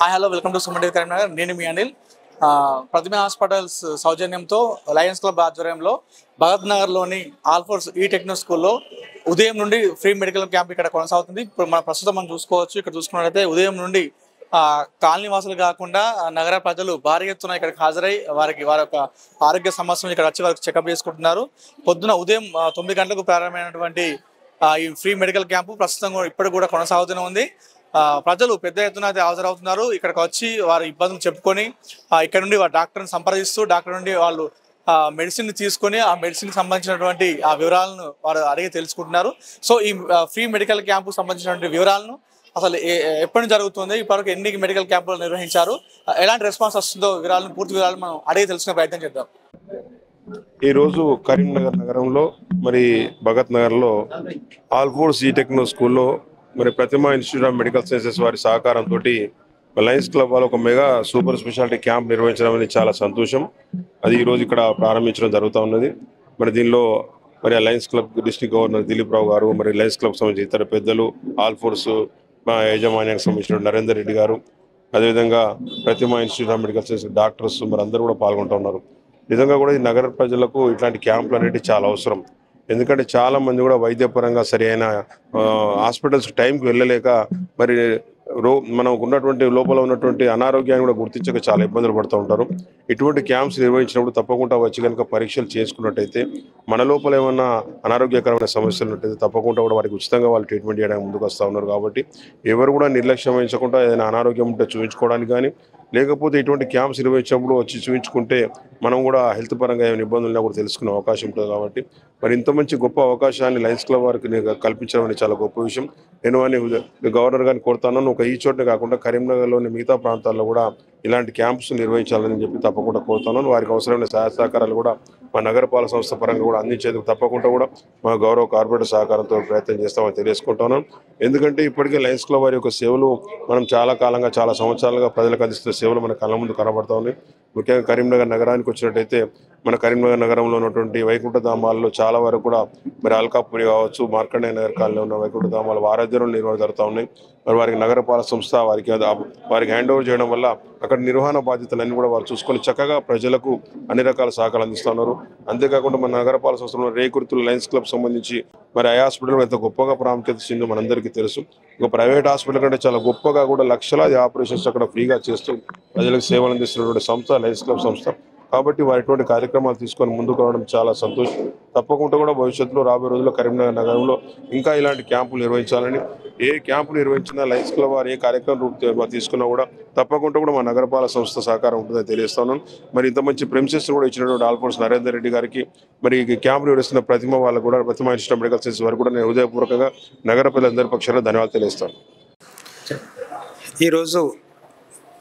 Hi hello welcome to Suman Karimnagar. నేను మీ అనిల్. ప్రతిమ hospitals సౌజన్యంతో Lions club ఆధ్వర్యంలో భగత్ నగర్లోని ఆల్ఫోర్స్ ఈ టెక్నో స్కూల్లో ఉదయం నుండి ఫ్రీ మెడికల్ క్యాంప్ ఇక్కడ కొనసాగుతుంది. ఇప్పుడు ప్రస్తుతం మనం చూసుకోవచ్చు. ఇక్కడ చూసుకున్నట్లయితే ఉదయం నుండి కాలనీ వాసులు కాకుండా నగర ప్రజలు భారీ ఎత్తున ఇక్కడికి హాజరై వారి యొక్క ఆరోగ్య సమస్యలు ఇక్కడ వచ్చి వారికి చెకప్ చేసుకుంటున్నారు. పొద్దున ఉదయం 9 గంటలకు ప్రారంభమైనటువంటి ఈ ఫ్రీ మెడికల్ క్యాంపు ప్రస్తుతం ఇప్పటికి కూడా కొనసాగుతూనే ఉంది. ప్రజలు పెద్ద ఎత్తున అయితే హాజరవుతున్నారు. ఇక్కడికి వచ్చి వారి ఇబ్బందులు చెప్పుకొని ఇక్కడ నుండి డాక్టర్ని సంప్రదిస్తూ డాక్టర్ నుండి వాళ్ళు మెడిసిన్ తీసుకొని ఆ మెడిసిన్కి సంబంధించినటువంటి ఆ వివరాలను వారు అడిగి తెలుసుకుంటున్నారు. సో ఈ ఫ్రీ మెడికల్ క్యాంపుకు సంబంధించినటువంటి వివరాలను అసలు ఎప్పటి జరుగుతుంది, ఇప్పటివరకు ఎన్ని మెడికల్ క్యాంపులు నిర్వహించారు, ఎలాంటి రెస్పాన్స్ వస్తుందో పూర్తి వివరాలు మనం అడిగి తెలుసుకునే ప్రయత్నం చేద్దాం. ఈరోజు కరీంనగర్ నగరంలో మరి భగత్ నగర్లో ఆల్ఫోర్స్ ఈ టెక్నో స్కూల్లో మరి ప్రతిమ ఇన్స్టిట్యూట్ ఆఫ్ మెడికల్ సైన్సెస్ వారి సహకారంతో లయన్స్ క్లబ్ వాళ్ళు ఒక మెగా సూపర్ స్పెషాలిటీ క్యాంప్ నిర్వహించడం అనేది చాలా సంతోషం. అది ఈరోజు ఇక్కడ ప్రారంభించడం జరుగుతూ ఉన్నది. మరి దీనిలో మరి Lions Club district governor Dilip Rao గారు, మరి లయన్స్ క్లబ్ సంబంధించిన ఇతర పెద్దలు, ఆల్ఫోర్స్ మా యాజమాన్యానికి సంబంధించిన నరేందర్ రెడ్డి గారు, అదేవిధంగా Pratima institute of medical sciences doctors మరి అందరూ కూడా పాల్గొంటూ ఉన్నారు. నిజంగా కూడా ఈ నగర ప్రజలకు ఇట్లాంటి క్యాంపులు అనేవి చాలా అవసరం. ఎందుకంటే చాలా మంది కూడా వైద్యపరంగా సరి అయిన హాస్పిటల్స్ టైంకి వెళ్ళలేక మరి మనకు ఉన్నటువంటి లోపల ఉన్నటువంటి అనారోగ్యాన్ని కూడా గుర్తించక చాలా ఇబ్బందులు పడుతూ ఉంటారు. ఇటువంటి క్యాంప్స్ నిర్వహించినప్పుడు తప్పకుండా వచ్చి కనుక పరీక్షలు చేసుకున్నట్టయితే మన లోపల ఏమన్నా అనారోగ్యకరమైన సమస్యలు ఉన్నట్టయితే తప్పకుండా కూడా వారికి ఉచితంగా వాళ్ళు ట్రీట్మెంట్ చేయడానికి ముందుకు వస్తూ ఉన్నారు. కాబట్టి ఎవరు కూడా నిర్లక్ష్యం వహించకుండా ఏదైనా అనారోగ్యం ఉంటే చూపించుకోవడానికి కానీ, లేకపోతే ఇటువంటి క్యాంప్స్ నిర్వహించినప్పుడు వచ్చి చూపించుకుంటే మనం కూడా హెల్త్ పరంగా ఏమైనా ఇబ్బందులు కూడా తెలుసుకునే అవకాశం ఉంటుంది. కాబట్టి మరి ఇంత మంచి గొప్ప అవకాశాన్ని లయన్స్ క్లబ్ వారికి కల్పించడం అనేది చాలా గొప్ప విషయం. నేను అని గవర్నర్ గారిని కోరుతాను, ఒక ఈ చోటనే కాకుండా కరీంనగర్లోని మిగతా ప్రాంతాల్లో కూడా ఇలాంటి క్యాంప్స్ నిర్వహించాలని చెప్పి తప్పకుండా కోరుతాను. వారికి అవసరమైన సహాయ సహకారాలు కూడా మా నగరపాలక సంస్థ పరంగా కూడా అందించేందుకు తప్పకుండా కూడా మా గౌరవ కార్పొరేటర్ సహకారంతో ప్రయత్నం చేస్తామని తెలియజేసుకుంటున్నాను. ఎందుకంటే ఇప్పటికే లయన్స్ క్లబ్ వారి యొక్క సేవలు మనం చాలా కాలంగా చాలా సంవత్సరాలుగా ప్రజలకు అందిస్తున్న సేవలు మన కళ్ళ ముందు కనబడతా ఉన్నాయి. ముఖ్యంగా కరీంనగర్ నగరానికి వచ్చినట్టయితే మన కరీంనగర్ నగరంలో ఉన్నటువంటి వైకుంఠ ధామాల్లో చాలా వరకు కూడా మరి అల్కాపురి కావచ్చు, మార్కండేయ నగర్ కాలంలో ఉన్న వైకుంఠ ధామాలు వారాధ్యంలో నిర్వహణ జరుగుతూ ఉన్నాయి. మరి వారికి నగరపాలక సంస్థ వారికి హ్యాండ్ ఓవర్ చేయడం వల్ల అక్కడ నిర్వహణ బాధ్యతలన్నీ కూడా వారు చూసుకొని చక్కగా ప్రజలకు అన్ని రకాల సహకారాలు అందిస్తున్నారు. అంతేకాకుండా మన నగరపాలక సంస్థలో రేకుర్తుల లయన్స్ క్లబ్ సంబంధించి మరి ఆ హాస్పిటల్ ఎంత గొప్పగా ప్రాముఖ్యత చెందో మనందరికీ తెలుసు. ఒక ప్రైవేట్ హాస్పిటల్ కంటే చాలా గొప్పగా కూడా లక్షలాది ఆపరేషన్స్ అక్కడ ఫ్రీగా చేస్తూ ప్రజలకు సేవలు అందిస్తున్నటువంటి సంస్థ లయన్స్ క్లబ్ సంస్థ. కాబట్టి వారి ఇటువంటి కార్యక్రమాలు తీసుకొని ముందుకు రావడం చాలా సంతోషం. తప్పకుండా కూడా భవిష్యత్తులో రాబోయే రోజుల్లో కరీంనగర్ నగరంలో ఇంకా ఇలాంటి క్యాంపులు నిర్వహించాలని, ఏ క్యాంపు నిర్వహించినా లయన్స్ క్లబ్ వారు ఏ కార్యక్రమం తీసుకున్నా కూడా తప్పకుండా కూడా మా నగరపాలక సంస్థ సహకారం ఉంటుందని తెలియజేస్తున్నాను. మరి ఇంత మంచి ప్రెమిసెస్ కూడా ఇచ్చినటువంటి ఆల్ఫోర్స్ నరేందర్ రెడ్డి గారికి, మరి ఈ క్యాంపు నిర్వహిస్తున్న ప్రతిమ వాళ్ళకు కూడా, ప్రతిమ ఇన్స్టిట్యూట్ ఆఫ్ మెడికల్ సైన్సెస్ వారు కూడా నేను హృదయపూర్వకంగా నగర ప్రజలందరి పక్షాన ధన్యవాదాలు తెలియజేస్తాను. ఈరోజు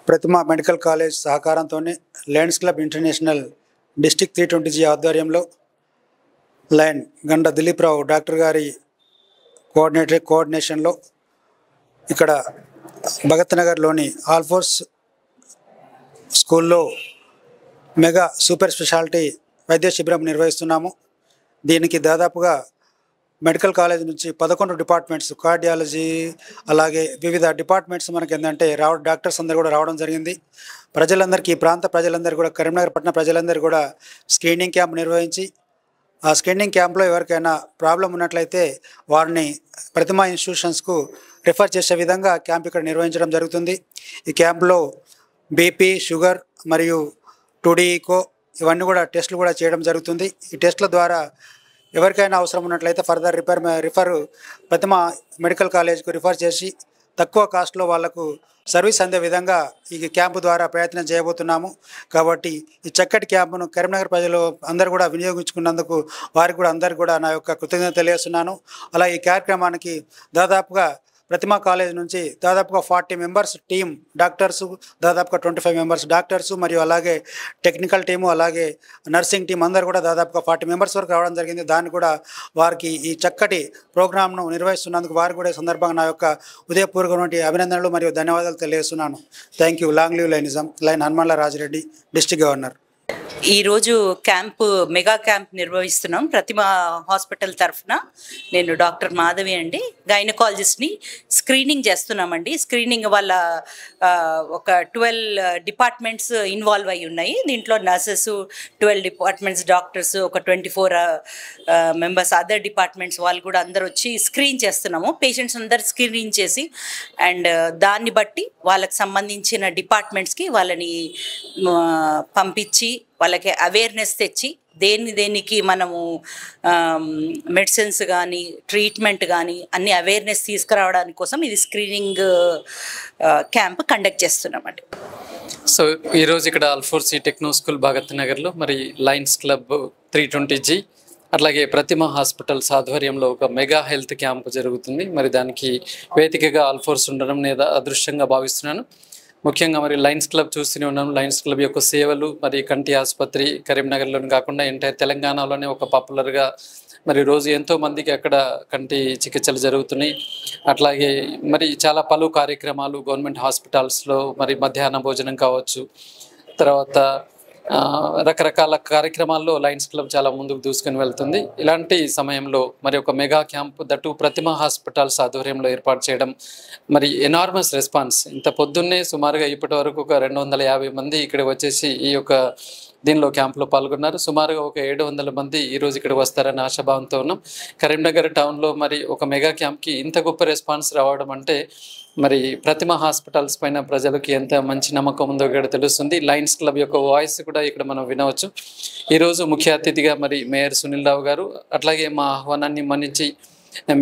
ప్రతిమ మెడికల్ కాలేజ్ సహకారంతో Lions club international district 320G ఆధ్వర్యంలో లయన్ గండ దిలీప్ రావు డాక్టర్ గారి కోఆర్డినేషన్లో ఇక్కడ భగత్ నగర్లోని ఆల్ఫోర్స్ స్కూల్లో మెగా సూపర్ స్పెషాలిటీ వైద్య శిబిరం నిర్వహిస్తున్నాము. దీనికి దాదాపుగా మెడికల్ కాలేజ్ నుంచి 11 డిపార్ట్మెంట్స్, కార్డియాలజీ అలాగే వివిధ డిపార్ట్మెంట్స్ మనకి ఏంటంటే డాక్టర్స్ అందరు కూడా రావడం జరిగింది. ప్రజలందరికీ, ఈ ప్రాంత ప్రజలందరూ కూడా, కరీంనగర్ పట్టణ ప్రజలందరూ కూడా స్క్రీనింగ్ క్యాంప్ నిర్వహించి ఆ స్క్రీనింగ్ క్యాంప్లో ఎవరికైనా ప్రాబ్లం ఉన్నట్లయితే వారిని ప్రతిమ ఇన్స్టిట్యూషన్స్కు రిఫర్ చేసే విధంగా క్యాంప్ ఇక్కడ నిర్వహించడం జరుగుతుంది. ఈ క్యాంప్లో బీపీ, షుగర్ మరియు 2D ఈకో ఇవన్నీ కూడా టెస్టులు కూడా చేయడం జరుగుతుంది. ఈ టెస్టుల ద్వారా ఎవరికైనా అవసరం ఉన్నట్లయితే ఫర్దర్ రిఫర్ ప్రతిమ మెడికల్ కాలేజ్కు రిఫర్ చేసి తక్కువ కాస్ట్లో వాళ్లకు సర్వీస్ అందే విధంగా ఈ క్యాంపు ద్వారా ప్రయత్నం చేయబోతున్నాము. కాబట్టి ఈ చక్కటి క్యాంపును కరీంనగర్ ప్రజలు అందరూ కూడా వినియోగించుకున్నందుకు వారికి కూడా అందరికీ కూడా నా యొక్క కృతజ్ఞత తెలియజేస్తున్నాను. అలా ఈ కార్యక్రమానికి దాదాపుగా ప్రతిమ కాలేజ్ నుంచి దాదాపుగా 40 మెంబర్స్ టీం డాక్టర్సు, దాదాపుగా 25 మెంబర్స్ డాక్టర్సు మరియు అలాగే టెక్నికల్ టీము, అలాగే నర్సింగ్ టీం అందరూ కూడా దాదాపుగా 40 మెంబర్స్ వరకు రావడం జరిగింది. దాన్ని కూడా వారికి ఈ చక్కటి ప్రోగ్రామ్ను నిర్వహిస్తున్నందుకు వారికి కూడా సందర్భంగా నా యొక్క ఉదయపూర్వకమైన అభినందనలు మరియు ధన్యవాదాలు తెలియజేస్తున్నాను. Thank you. Long live lionism. Lion హనుమన్ల రాజిరెడ్డి, డిస్ట్రిక్ట్ గవర్నర్. ఈరోజు మెగా క్యాంప్ నిర్వహిస్తున్నాం ప్రతిమ హాస్పిటల్ తరఫున. నేను డాక్టర్ మాధవి అండి, గైనకాలజిస్ట్ని. స్క్రీనింగ్ చేస్తున్నామండి. స్క్రీనింగ్ వల్ల ఒక 12 డిపార్ట్మెంట్స్ ఇన్వాల్వ్ అయి ఉన్నాయి. దీంట్లో నర్సెస్ 12 డిపార్ట్మెంట్స్, డాక్టర్స్ ఒక 24 మెంబర్స్, అదర్ డిపార్ట్మెంట్స్ వాళ్ళు కూడా అందరు వచ్చి స్క్రీన్ చేస్తున్నాము. పేషెంట్స్ అందరు స్క్రీన్ చేసి అండ్ దాన్ని బట్టి వాళ్ళకి సంబంధించిన డిపార్ట్మెంట్స్కి వాళ్ళని పంపించి వాళ్ళకి అవేర్నెస్ తెచ్చి దేనికి మనము మెడిసిన్స్ కానీ ట్రీట్మెంట్ కానీ అన్ని అవేర్నెస్ తీసుకురావడానికి కోసం ఇది స్క్రీనింగ్ క్యాంప్ కండక్ట్ చేస్తున్నామండి. సో ఈరోజు ఇక్కడ ఆల్ఫోర్స్ టెక్నో స్కూల్ భగత్ నగర్లో మరి లయన్స్ క్లబ్ 320G అట్లాగే ప్రతిమ హాస్పిటల్స్ ఆధ్వర్యంలో ఒక మెగా హెల్త్ క్యాంప్ జరుగుతుంది. మరి దానికి వేదికగా ఆల్ఫోర్స్ ఉండడం నేను అదృష్టంగా భావిస్తున్నాను. ముఖ్యంగా మరి లయన్స్ క్లబ్ చూస్తూనే ఉన్నాం. లయన్స్ క్లబ్ యొక్క సేవలు మరి కంటి ఆసుపత్రి కరీంనగర్లోనే కాకుండా ఎంటైర్ తెలంగాణలోనే ఒక పాపులర్గా మరి రోజు ఎంతో మందికి అక్కడ కంటి చికిత్సలు జరుగుతున్నాయి. అట్లాగే మరి చాలా పలు కార్యక్రమాలు గవర్నమెంట్ హాస్పిటల్స్లో మరి మధ్యాహ్న భోజనం కావచ్చు, తర్వాత రకరకాల కార్యక్రమాల్లో లయన్స్ క్లబ్ చాలా ముందుకు దూసుకొని వెళ్తుంది. ఇలాంటి సమయంలో మరి ఒక మెగా క్యాంప్ దట్టు ప్రతిమ హాస్పిటల్స్ ఆధ్వర్యంలో ఏర్పాటు చేయడం మరి ఎనార్మస్ రెస్పాన్స్. ఇంత పొద్దున్నే సుమారుగా ఇప్పటి వరకు ఒక 250 మంది ఇక్కడ వచ్చేసి ఈ యొక్క దీనిలో క్యాంప్లో పాల్గొన్నారు. సుమారుగా ఒక 700 మంది ఈరోజు ఇక్కడికి వస్తారని ఆశాభావంతో ఉన్నాం. కరీంనగర్ టౌన్లో మరి ఒక మెగా క్యాంప్కి ఇంత గొప్ప రెస్పాన్స్ రావడం అంటే మరి ప్రతిమ హాస్పిటల్స్ పైన ప్రజలకి ఎంత మంచి నమ్మకం ఉందో ఇక్కడ తెలుస్తుంది. లయన్స్ క్లబ్ యొక్క వాయిస్ కూడా ఇక్కడ మనం వినవచ్చు. ఈరోజు ముఖ్య అతిథిగా మరి మేయర్ సునీల్ రావు గారు, అట్లాగే మా ఆహ్వానాన్ని మన్నించి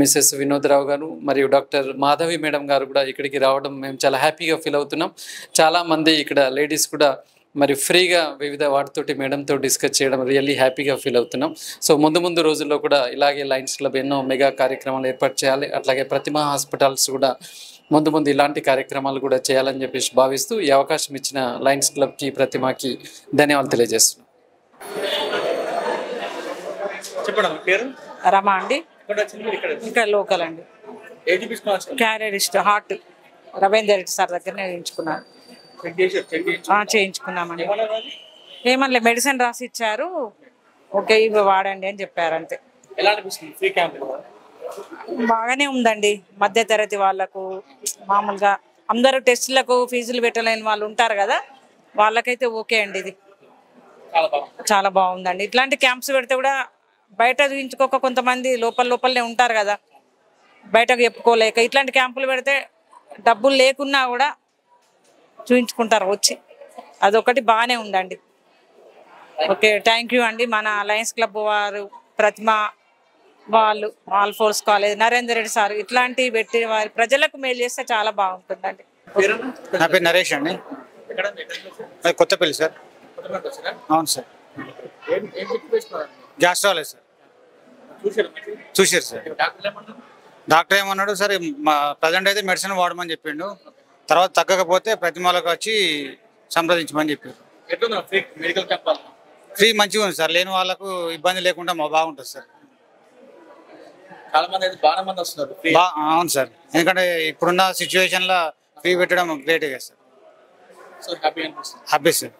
మిసెస్ వినోద్ రావు గారు మరియు డాక్టర్ మాధవి మేడం గారు కూడా ఇక్కడికి రావడం మేము చాలా హ్యాపీగా ఫీల్ అవుతున్నాం. చాలామంది ఇక్కడ లేడీస్ కూడా మరి ఫ్రీగా వివిధ వాటితోటి మేడంతో డిస్కస్ చేయడం రియల్లీ హ్యాపీగా ఫీల్ అవుతున్నాం. సో ముందు రోజుల్లో కూడా ఇలాగే లయన్స్ క్లబ్ ఎన్నో మెగా కార్యక్రమాలు ఏర్పాటు చేయాలి. అట్లాగే ప్రతిమ హాస్పిటల్స్ కూడా ముందు ఇలాంటి కార్యక్రమాలు కూడా చేయాలని చెప్పేసి భావిస్తూ ఈ అవకాశం ఇచ్చిన లయన్స్ క్లబ్కి ప్రతిమకి ధన్యవాదాలు తెలియజేస్తున్నాం. చెప్పండి పేరు. రమా అండి, ఇక్కడ లోకల్ అండి. క్యారియరిస్ట్ హార్ట్ రవీందర్ రెడ్డి సార్ దగ్గరనే చేయించుకున్నాను. చేయించుకున్నామండి. ఏమన్నా మెడిసిన్ రాసి ఇచ్చారు, ఓకే ఇవి వాడండి అని చెప్పారు అంతే. బాగానే ఉందండి. మధ్య తరగతి వాళ్ళకు మామూలుగా అందరూ టెస్టులకు ఫీజులు పెట్టలేని వాళ్ళు ఉంటారు కదా, వాళ్ళకైతే ఓకే అండి. ఇది చాలా బాగుందండి. ఇట్లాంటి క్యాంప్స్ పెడితే కూడా బయట చూపించుకోక కొంతమంది లోపలనే ఉంటారు కదా, బయటకు చెప్పుకోలేక ఇట్లాంటి క్యాంపులు పెడితే డబ్బులు లేకున్నా కూడా చూపించుకుంటారు వచ్చి. అదొకటి బాగానే ఉందండి. ఓకే, థ్యాంక్ యూ అండి. మన లయన్స్ క్లబ్ వారు, ప్రతిమ వాళ్ళు, ఆల్ఫోర్స్ కాలేజ్, నరేందర్ రెడ్డి సార్ ఇట్లాంటివి పెట్టి వారి ప్రజలకు మేలు చేస్తే చాలా బాగుంటుందండి. నా పేరు నరేష్ అండి, కొత్తపల్లి సార్. అవును సార్, గ్యాస్ట్రాలజీ సార్. చూసారు సార్. డాక్టర్ ఏమన్నాడు సార్, మా ప్రజెంట్ అయితే మెడిసిన్ వాడమని చెప్పిండు, తర్వాత తగ్గకపోతే ప్రతిమలకు వచ్చి సంప్రదించమని చెప్పారు. ఫ్రీ మంచిగా ఉంది సార్, లేని వాళ్ళకు ఇబ్బంది లేకుండా బాగుంటుంది సార్. అవును సార్, ఎందుకంటే ఇప్పుడున్న సిచ్యువేషన్లో ఫ్రీ పెట్టడం గ్రేట్ కదా సార్. Happy sir.